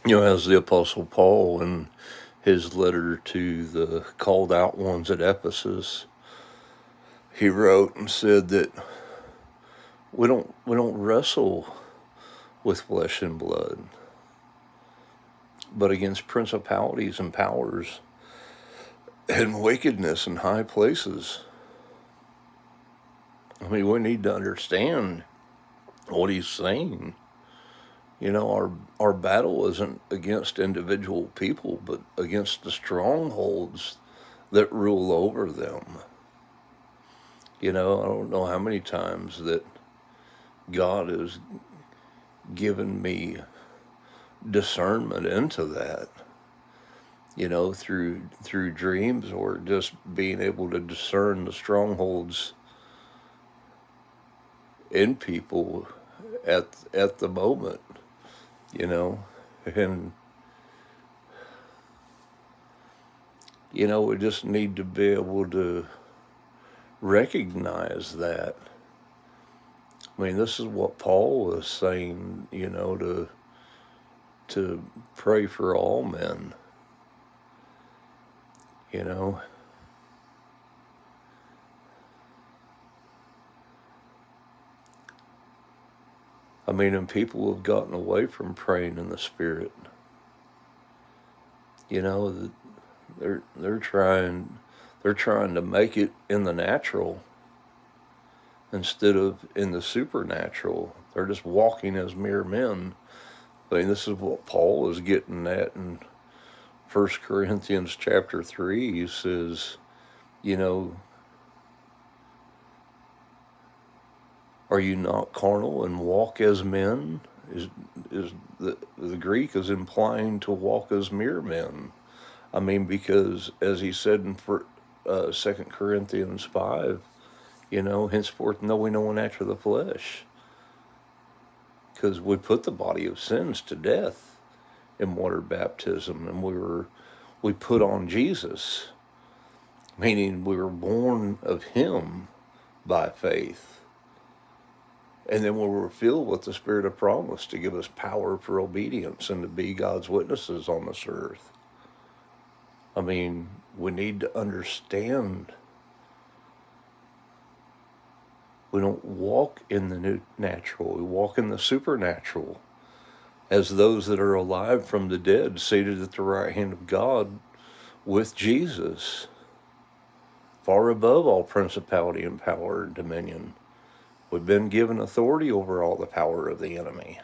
As the Apostle Paul in his letter to the called out ones at Ephesus, he wrote and said that we don't wrestle with flesh and blood, but against principalities and powers and wickedness in high places. I mean, we need to understand what he's saying. Our battle isn't against individual people, but against the strongholds that rule over them. I don't know how many times that God has given me discernment into that, through dreams, or just being able to discern the strongholds in people at the moment, you know, and we just need to be able to recognize that. I mean, this is what Paul was saying, to pray for all men, you know. I mean, and people have gotten away from praying in the spirit. They're trying to make it in the natural instead of in the supernatural. They're just walking as mere men. I mean, this is what Paul is getting at in 1 Corinthians chapter 3. He says, you know, are you not carnal and walk as men? Is the Greek is implying to walk as mere men. I mean, because as he said in 2 Corinthians 5, henceforth know we no one after the flesh. Because we put the body of sins to death in water baptism, and we put on Jesus, meaning we were born of him by faith. And then we were filled with the Spirit of promise to give us power for obedience and to be God's witnesses on this earth. I mean, we need to understand we don't walk in the natural, we walk in the supernatural as those that are alive from the dead, seated at the right hand of God with Jesus, far above all principality and power and dominion. We've been given authority over all the power of the enemy.